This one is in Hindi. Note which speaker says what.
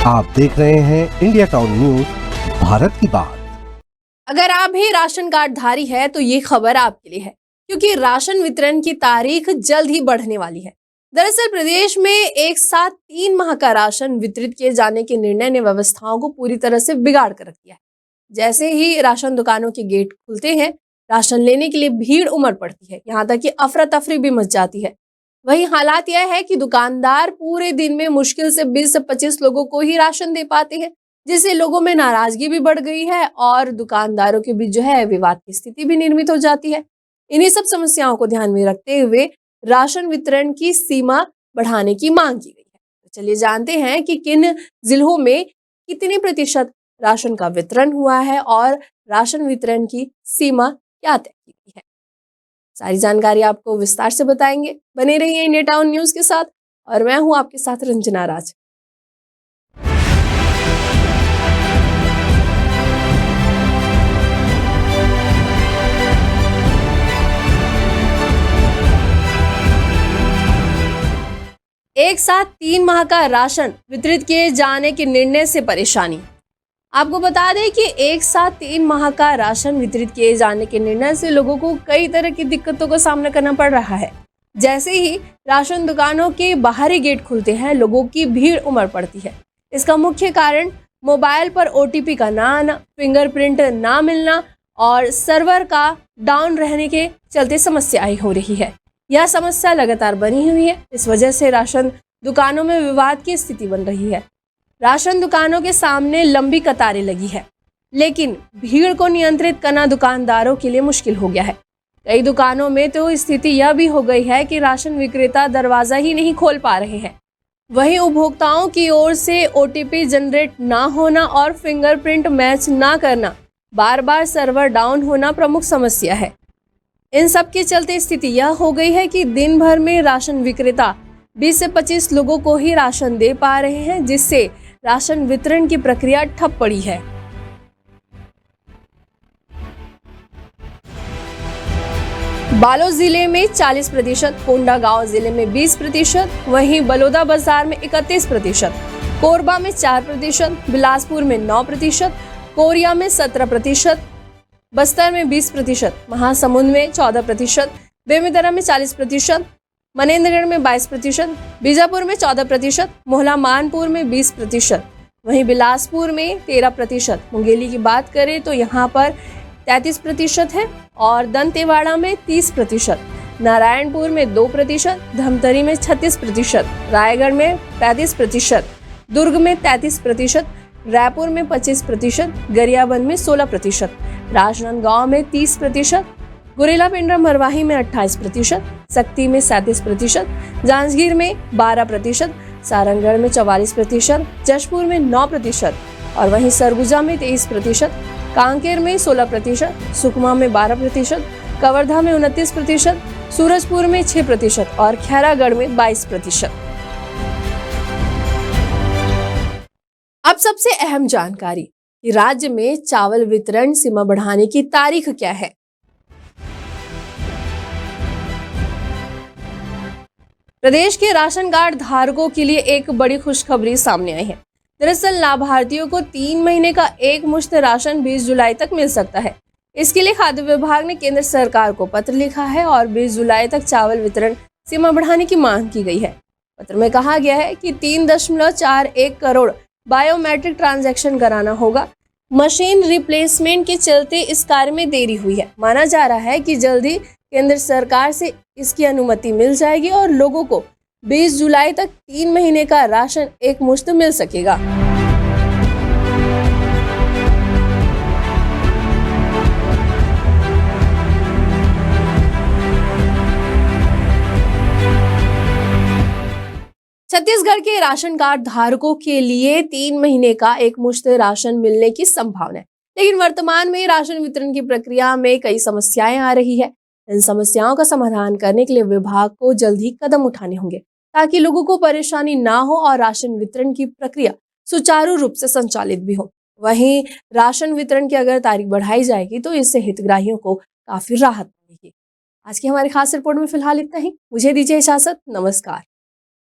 Speaker 1: आप देख रहे हैं इंडिया टाउन न्यूज, भारत की बात।
Speaker 2: अगर आप भी राशन कार्ड धारी है तो ये खबर आपके लिए है, क्योंकि राशन वितरण की तारीख जल्द ही बढ़ने वाली है। दरअसल प्रदेश में एक साथ 3 माह का राशन वितरित किए जाने के निर्णय ने व्यवस्थाओं को पूरी तरह से बिगाड़ कर रख दिया है। जैसे ही राशन दुकानों के गेट खुलते हैं, राशन लेने के लिए भीड़ उमड़ पड़ती है, यहाँ तक कि अफरा तफरी भी मच जाती है। वही हालात यह है कि दुकानदार पूरे दिन में मुश्किल से 20 से 25 लोगों को ही राशन दे पाते हैं, जिससे लोगों में नाराजगी भी बढ़ गई है और दुकानदारों के बीच जो है विवाद की स्थिति भी निर्मित हो जाती है। इन्हीं सब समस्याओं को ध्यान में रखते हुए राशन वितरण की सीमा बढ़ाने की मांग की गई है। तो चलिए जानते हैं कि किन जिलों में कितने प्रतिशत राशन का वितरण हुआ है और राशन वितरण की सीमा क्या तय की गई है। सारी जानकारी आपको विस्तार से बताएंगे। बने रहिए इंडिया टाउन न्यूज के साथ और मैं हूं आपके साथ रंजना राज। एक साथ 3 माह का राशन वितरित किए जाने के निर्णय से परेशानी। आपको बता दें कि एक साथ 3 माह का राशन वितरित किए जाने के निर्णय से लोगों को कई तरह की दिक्कतों का सामना करना पड़ रहा है। जैसे ही राशन दुकानों के बाहरी गेट खुलते हैं, लोगों की भीड़ उमड़ पड़ती है। इसका मुख्य कारण मोबाइल पर OTP का ना आना, फिंगरप्रिंट ना मिलना और सर्वर का डाउन रहने के चलते समस्याएं हो रही है। यह समस्या लगातार बनी हुई है। इस वजह से राशन दुकानों में विवाद की स्थिति बन रही है। राशन दुकानों के सामने लंबी कतारें लगी है, लेकिन भीड़ को नियंत्रित करना दुकानदारों के लिए मुश्किल हो गया है। कई दुकानों में तो स्थिति यह भी हो गई है कि राशन विक्रेता दरवाजा ही नहीं खोल पा रहे हैं। वहीं उपभोक्ताओं की ओर से OTP जनरेट ना होना और फिंगरप्रिंट मैच ना करना, बार बार सर्वर डाउन होना प्रमुख समस्या है। इन सब के चलते स्थिति यह हो गई है कि दिन भर में राशन विक्रेता 20 से 25 लोगों को ही राशन दे पा रहे हैं, जिससे राशन वितरण की प्रक्रिया ठप पड़ी है। बालोद जिले में 40%, कोंडागांव जिले में 20%, वहीं बलौदा बाजार में 31%, कोरबा में 4%, बिलासपुर में 9%, कोरिया में 17%, बस्तर में 20%, महासमुंद में 14%, बेमेतरा में 40%, मनेंद्रगढ़ में 22%, बीजापुर में 14%, मोहला मानपुर में 20%, वहीं बिलासपुर में 13%। मुंगेली की बात करें तो यहाँ पर 33% है और दंतेवाड़ा में 30%, नारायणपुर में 2%, धमतरी में 36%, रायगढ़ में 35%, दुर्ग में 33%, रायपुर में 25%, गरियाबंद में 16%, राजनांदगांव में 30%, गुरेला पिंडरा मरवाही में 28%, सक्ती में 37%, जांजगीर में 12%, सारंगगढ़ में 44%, जशपुर में 9% और वहीं सरगुजा में 23%, कांकेर में 16%, सुकमा में 12%, कवर्धा में 29%, सूरजपुर में 6% और खैरागढ़ में 22%। अब सबसे अहम जानकारी कि राज्य में चावल वितरण सीमा बढ़ाने की तारीख क्या है। प्रदेश के राशन कार्ड धारकों के लिए एक बड़ी खुशखबरी सामने आई है। दरअसल लाभार्थियों को 3 महीने का एक मुश्त राशन 20 जुलाई तक मिल सकता है। इसके लिए खाद्य विभाग ने केंद्र सरकार को पत्र लिखा है और 20 जुलाई तक चावल वितरण सीमा बढ़ाने की मांग की गई है। पत्र में कहा गया है कि 3.41 करोड़ बायोमेट्रिक ट्रांजैक्शन कराना होगा। मशीन रिप्लेसमेंट के चलते इस कार्य में देरी हुई है। माना जा रहा है कि जल्दी केंद्र सरकार से इसकी अनुमति मिल जाएगी और लोगों को 20 जुलाई तक 3 महीने का राशन एक मुश्त मिल सकेगा। छत्तीसगढ़ के राशन कार्ड धारकों के लिए 3 महीने का एक मुश्त राशन मिलने की संभावना है, लेकिन वर्तमान में राशन वितरण की प्रक्रिया में कई समस्याएं आ रही है। इन समस्याओं का समाधान करने के लिए विभाग को जल्द ही कदम उठाने होंगे, ताकि लोगों को परेशानी ना हो और राशन वितरण की प्रक्रिया सुचारू रूप से संचालित भी हो। वहीं राशन वितरण की अगर तारीख बढ़ाई जाएगी तो इससे हितग्राहियों को काफी राहत मिलेगी। आज की हमारी खास रिपोर्ट में फिलहाल इतना ही। मुझे दीजिए इजाजत। नमस्कार।